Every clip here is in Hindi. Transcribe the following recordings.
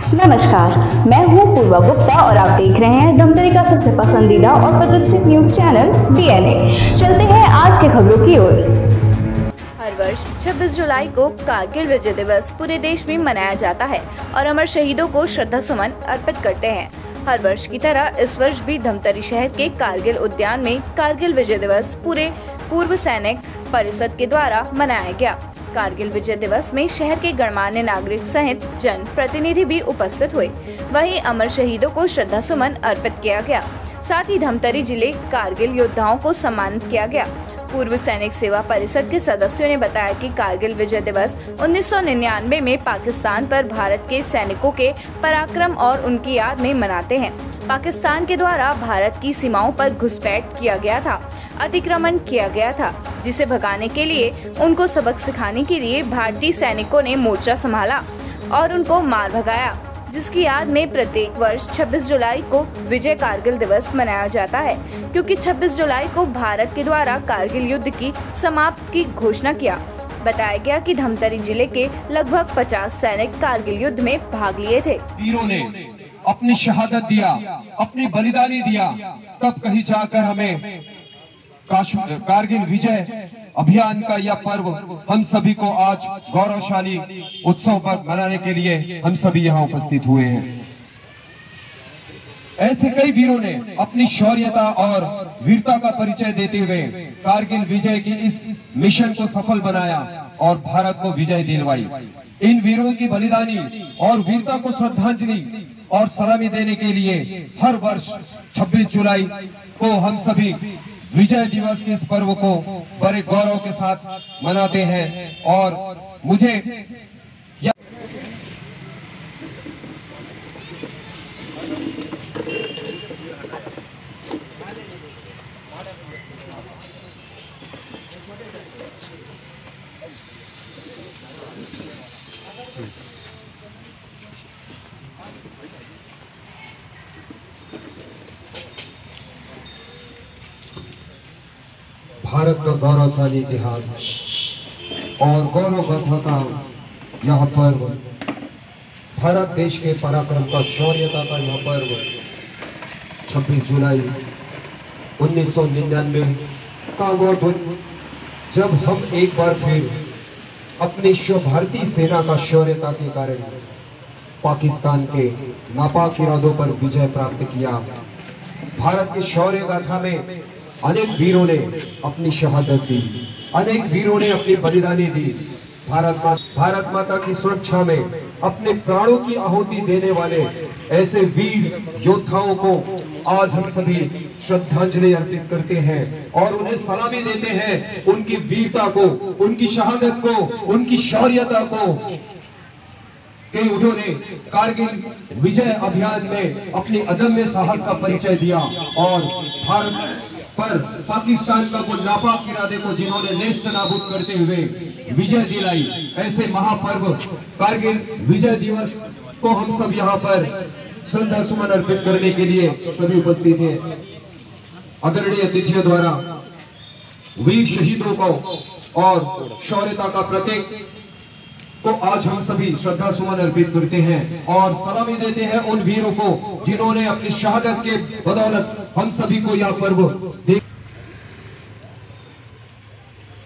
नमस्कार, मैं हूँ पूर्वा गुप्ता और आप देख रहे हैं धमतरी का सबसे पसंदीदा और प्रतिष्ठित न्यूज चैनल डीएनए। चलते हैं आज के खबरों की ओर। हर वर्ष 26 जुलाई को कारगिल विजय दिवस पूरे देश में मनाया जाता है और अमर शहीदों को श्रद्धा सुमन अर्पित करते हैं। हर वर्ष की तरह इस वर्ष भी धमतरी शहर के कारगिल उद्यान में कारगिल विजय दिवस पूरे पूर्व सैनिक परिषद के द्वारा मनाया गया। कारगिल विजय दिवस में शहर के गणमान्य नागरिक सहित जन प्रतिनिधि भी उपस्थित हुए। वहीं अमर शहीदों को श्रद्धा सुमन अर्पित किया गया। साथ ही धमतरी जिले कारगिल योद्धाओं को सम्मानित किया गया। पूर्व सैनिक सेवा परिषद के सदस्यों ने बताया कि कारगिल विजय दिवस 1999 में पाकिस्तान पर भारत के सैनिकों के पराक्रम और उनकी याद में मनाते हैं। पाकिस्तान के द्वारा भारत की सीमाओं पर घुसपैठ किया गया था, अतिक्रमण किया गया था, जिसे भगाने के लिए उनको सबक सिखाने के लिए भारतीय सैनिकों ने मोर्चा संभाला और उनको मार भगाया, जिसकी याद में प्रत्येक वर्ष 26 जुलाई को विजय कारगिल दिवस मनाया जाता है, क्योंकि 26 जुलाई को भारत के द्वारा कारगिल युद्ध की समाप्ति की घोषणा किया। बताया गया कि धमतरी जिले के लगभग 50 सैनिक कारगिल युद्ध में भाग लिए थे। वीरों ने अपनी शहादत दिया, अपनी बलिदानी दिया, तब कहीं जाकर हमें कारगिल विजय अभियान का यह पर्व हम सभी को आज गौरवशाली उत्सव पर मनाने के लिए हम सभी यहाँ उपस्थित हुए हैं। ऐसे कई वीरों ने अपनी शौर्यता और वीरता का परिचय देते हुए कारगिल विजय की इस मिशन को सफल बनाया और भारत को विजय दिलवाई। इन वीरों की बलिदानी और वीरता को श्रद्धांजलि और सलामी देने के लिए हर वर्ष 26 जुलाई को हम सभी विजय दिवस के इस पर्व को बड़े गौरव के साथ मनाते हैं। और मुझे भारत का गौरवशाली इतिहास और गौरव गाथा का यह पर्व, भारत देश के पराक्रम का शौर्यता का यह पर्व 26 जुलाई 1999 का वो दिन जब हम एक बार फिर अपनी भारतीय सेना का शौर्यता के कारण पाकिस्तान के नापाक इरादों पर विजय प्राप्त किया। भारत के शौर्य गाथा में अनेक वीरों ने अपनी शहादत दी, अनेक वीरों ने अपनी बलिदानी दी। भारत माता की सुरक्षा में अपने प्राणों की आहुति देने वाले ऐसे वीर योद्धाओं को आज हम सभी श्रद्धांजलि अर्पित करते हैं और उन्हें सलामी देते हैं। उनकी वीरता को, उनकी शहादत को, उनकी शौर्यता को कि उन्होंने कारगिल विजय अभियान में अपनी अदम्य साहस का परिचय दिया और भारत पर पाकिस्तान का वो नापाक इरादे को जिन्होंने नेस्त नाबूद करते हुए विजय दिलाई। ऐसे महापर्व कारगिल विजय दिवस को हम सब यहाँ पर श्रद्धा सुमन अर्पित करने के लिए सभी उपस्थित हैं। आदरणीय अतिथियों द्वारा वीर शहीदों को और शौर्यता का प्रतीक को आज हम सभी श्रद्धा सुमन अर्पित करते हैं और सलामी देते हैं उन वीरों को जिन्होंने अपनी शहादत के बदौलत हम सभी को यह पर्व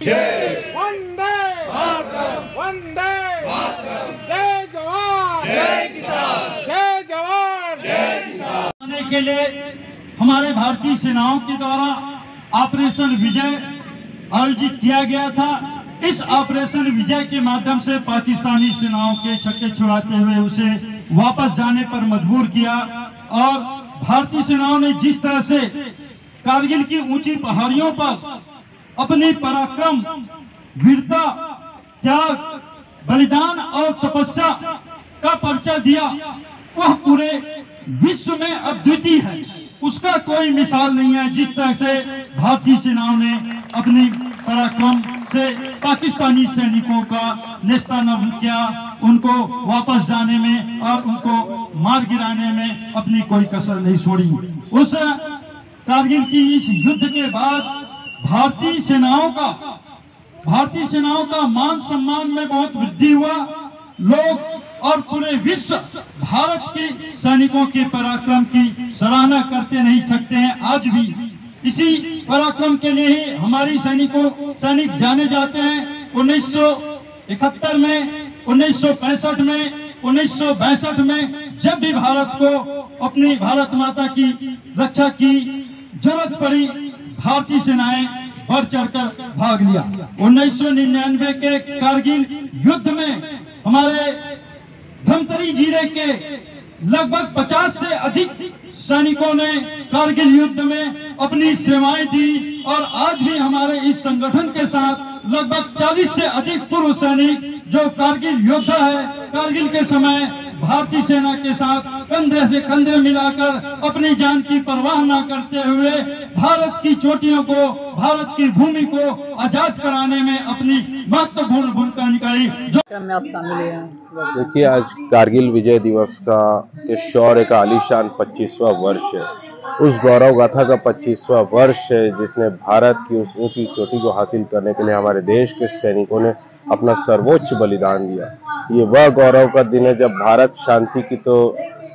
जय वंदे मातरम, वंदे मातरम, जय जवान जय किसान, जय जवान जय किसान के लिए हमारे भारतीय सेनाओं के द्वारा ऑपरेशन विजय आयोजित किया गया था। इस ऑपरेशन विजय के माध्यम से पाकिस्तानी सेनाओं के छक्के छुड़ाते हुए उसे वापस जाने पर मजबूर किया और भारतीय सेनाओं ने जिस तरह से कारगिल की ऊंची पहाड़ियों पर अपनी पराक्रम, वीरता, त्याग, बलिदान और तपस्या का परिचय दिया, वह पूरे विश्व में अद्वितीय है। उसका कोई मिसाल नहीं है। जिस तरह से भारतीय सेनाओं ने अपनी पराक्रम से पाकिस्तानी सैनिकों का नेस्तनाबूद किया, उनको वापस जाने में और उनको मार गिराने में अपनी कोई कसर नहीं छोड़ी। उस कारगिल की इस युद्ध के बाद भारतीय सेनाओं का मान सम्मान में बहुत वृद्धि हुआ। लोग और पूरे विश्व भारत के सैनिकों के पराक्रम की सराहना करते नहीं थकते हैं। आज भी इसी पराक्रम के लिए ही हमारी सैनिक जाने जाते हैं। 1971 में, 1965 में, 1962 में जब भी भारत को अपनी भारत माता की रक्षा की जरूरत पड़ी, भारतीय सेनाएं बढ़ चढ़कर भाग लिया। 1999 के कारगिल युद्ध में हमारे धमतरी जिले के लगभग 50 से अधिक सैनिकों ने कारगिल युद्ध में अपनी सेवाएं दी और आज भी हमारे इस संगठन के साथ लगभग 40 से अधिक पूर्व सैनिक जो कारगिल योद्धा है, कारगिल के समय भारतीय सेना के साथ कंधे से कंधे मिलाकर अपनी जान की परवाह न करते हुए भारत की चोटियों को, भारत की भूमि को आजाद कराने में अपनी महत्वपूर्ण भूमिका निभाई। में आप शामिल हैं। देखिए, आज कारगिल विजय दिवस का के शौर्य का आलीशान 25वां वर्ष है। उस गौरव गाथा का 25वां वर्ष है जिसने भारत की उस ऊंची चोटी को हासिल करने के लिए हमारे देश के सैनिकों ने अपना सर्वोच्च बलिदान दिया। ये वह गौरव का दिन है जब भारत शांति की तो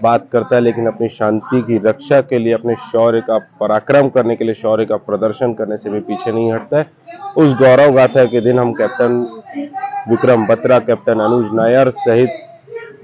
बात करता है, लेकिन अपनी शांति की रक्षा के लिए, अपने शौर्य का पराक्रम करने के लिए, शौर्य का प्रदर्शन करने से भी पीछे नहीं हटता है। उस गौरव गाथा के दिन हम कैप्टन विक्रम बत्रा, कैप्टन अनुज नायर सहित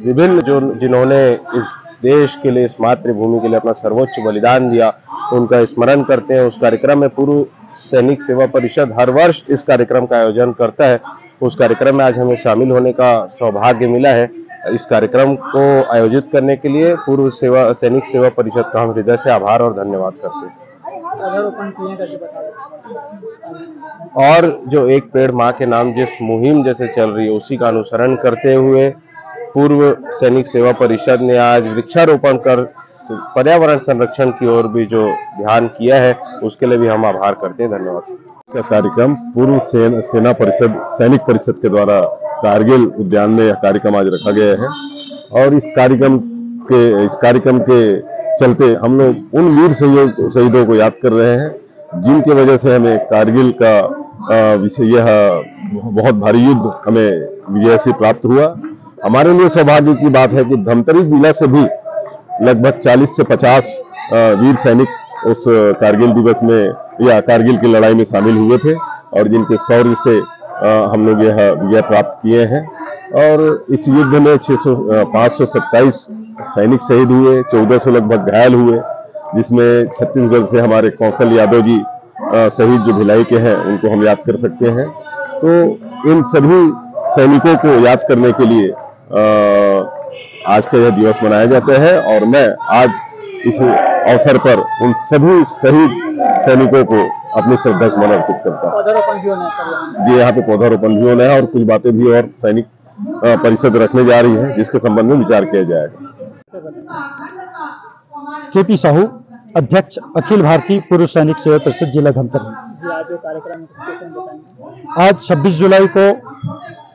विभिन्न जिन्होंने इस देश के लिए, इस मातृभूमि के लिए अपना सर्वोच्च बलिदान दिया, उनका स्मरण करते हैं। उस कार्यक्रम में पूर्व सैनिक सेवा परिषद हर वर्ष इस कार्यक्रम का आयोजन करता है। उस कार्यक्रम में आज हमें शामिल होने का सौभाग्य मिला है। इस कार्यक्रम को आयोजित करने के लिए पूर्व सैनिक सेवा परिषद का हम हृदय से आभार और धन्यवाद करते हैं। और जो एक पेड़ माँ के नाम जिस मुहिम जैसे चल रही है, उसी का अनुसरण करते हुए पूर्व सैनिक सेवा परिषद ने आज वृक्षारोपण कर पर्यावरण संरक्षण की ओर भी जो ध्यान किया है, उसके लिए भी हम आभार करते हैं। धन्यवाद। का कार्यक्रम पूर्व सेना परिषद, सैनिक परिषद के द्वारा कारगिल उद्यान में यह कार्यक्रम आज रखा गया है और इस कार्यक्रम के चलते हम लोग उन वीर शहीदों को याद कर रहे हैं जिनके वजह से हमें कारगिल का यह बहुत भारी युद्ध हमें विजय से प्राप्त हुआ। हमारे लिए सौभाग्य की बात है कि धमतरी जिला से भी लगभग 40 से 50 वीर सैनिक उस कारगिल दिवस में या कारगिल की लड़ाई में शामिल हुए थे और जिनके शौर्य से हम लोग यह विजय प्राप्त किए हैं। और इस युद्ध में 527 सैनिक शहीद हुए, 1400 लगभग घायल हुए, जिसमें छत्तीसगढ़ से हमारे कौशल यादव जी शहीद जो भिलाई के हैं, उनको हम याद कर सकते हैं। तो इन सभी सैनिकों को याद करने के लिए आज का यह दिवस मनाया जाता है और मैं आज इस अवसर पर उन सभी शहीद सैनिकों को अपनी श्रद्धा सुमन अर्पित करता हूँ। पौधारोपण भी होना है जी, यहाँ पे पौधारोपण भी होना है और कुछ बातें भी और सैनिक परिषद रखने जा रही है जिसके संबंध में विचार किया जाएगा। केपी साहू, अध्यक्ष अखिल भारतीय पूर्व सैनिक सेवा परिषद जिला धमतरी। आज जो कार्यक्रम आज 26 जुलाई को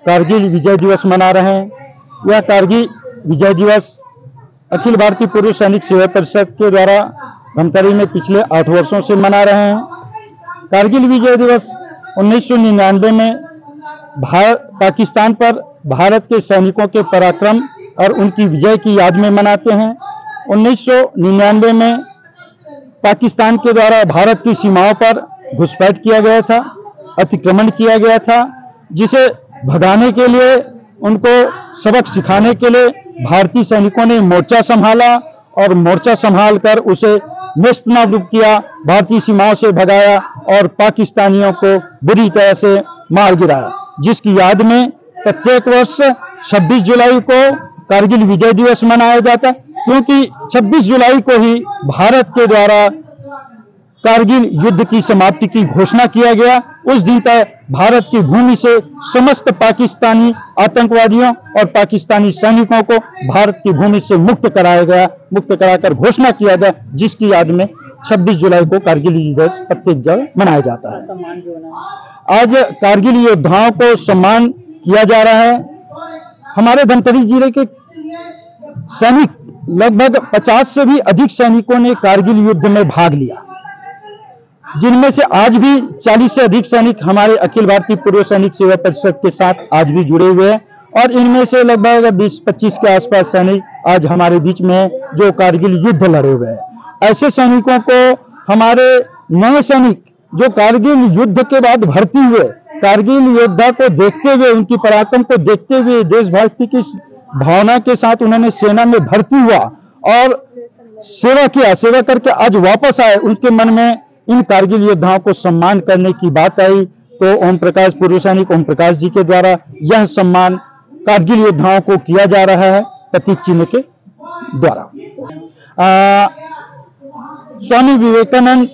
कारगिल विजय दिवस मना रहे हैं। यह कारगिल विजय दिवस अखिल भारतीय पूर्व सैनिक सेवा परिषद के द्वारा धमतरी में पिछले 8 वर्षों से मना रहे हैं। कारगिल विजय दिवस 1999 में पाकिस्तान पर भारत के सैनिकों के पराक्रम और उनकी विजय की याद में मनाते हैं। 1999 में पाकिस्तान के द्वारा भारत की सीमाओं पर घुसपैठ किया गया था, अतिक्रमण किया गया था, जिसे भगाने के लिए, उनको सबक सिखाने के लिए भारतीय सैनिकों ने मोर्चा संभाला और मोर्चा संभालकर उसे नेस्तनाबूद किया, भारतीय सीमाओं से भगाया और पाकिस्तानियों को बुरी तरह से मार गिराया, जिसकी याद में प्रत्येक वर्ष 26 जुलाई को कारगिल विजय दिवस मनाया जाता, क्योंकि 26 जुलाई को ही भारत के द्वारा कारगिल युद्ध की समाप्ति की घोषणा किया गया। उस दिन तक भारत की भूमि से समस्त पाकिस्तानी आतंकवादियों और पाकिस्तानी सैनिकों को भारत की भूमि से मुक्त कराया गया, मुक्त कराकर घोषणा किया गया, जिसकी याद में 26 जुलाई को कारगिल दिवस प्रत्येक जगह मनाया जाता है। आज कारगिल योद्धाओं को सम्मान किया जा रहा है। हमारे धमतरी जिले के सैनिक लगभग 50 से भी अधिक सैनिकों ने कारगिल युद्ध में भाग लिया, जिनमें से आज भी 40 से अधिक सैनिक हमारे अखिल भारतीय पूर्व सैनिक सेवा परिषद के साथ आज भी जुड़े हुए हैं और इनमें से लगभग 20-25 के आसपास सैनिक आज हमारे बीच में हैं जो कारगिल युद्ध लड़े हुए हैं। ऐसे सैनिकों को हमारे नए सैनिक जो कारगिल युद्ध के बाद भर्ती हुए, कारगिल योद्धा को देखते हुए, उनकी पराक्रम को देखते हुए, देशभक्ति की भावना के साथ उन्होंने सेना में भर्ती हुआ और सेवा किया, सेवा करके आज वापस आए, उनके मन में इन कारगिल योद्धाओं को सम्मान करने की बात आई। तो ओम प्रकाश, पूर्व सैनिक ओम प्रकाश जी के द्वारा यह सम्मान कारगिल योद्धाओं को किया जा रहा है प्रतीक चिन्ह के द्वारा। स्वामी विवेकानंद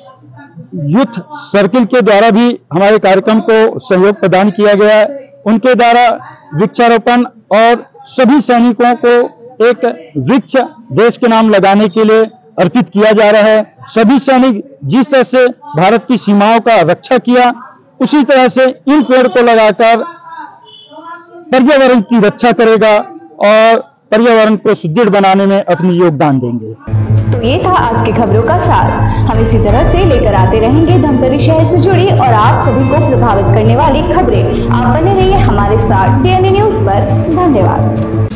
यूथ सर्किल के द्वारा भी हमारे कार्यक्रम को सहयोग प्रदान किया गया है। उनके द्वारा वृक्षारोपण और सभी सैनिकों को एक वृक्ष देश के नाम लगाने के लिए अर्पित किया जा रहा है। सभी सैनिक जिस तरह से भारत की सीमाओं का रक्षा किया, उसी तरह से इन पेड़ को लगाकर पर्यावरण की रक्षा करेगा और पर्यावरण को सुदृढ़ बनाने में अपनी योगदान देंगे। तो ये था आज की खबरों का सार। हम इसी तरह से लेकर आते रहेंगे धमतरी शहर से जुड़ी और आप सभी को प्रभावित करने वाली खबरें। आप बने रहिए हमारे साथ डीएनए न्यूज पर। धन्यवाद।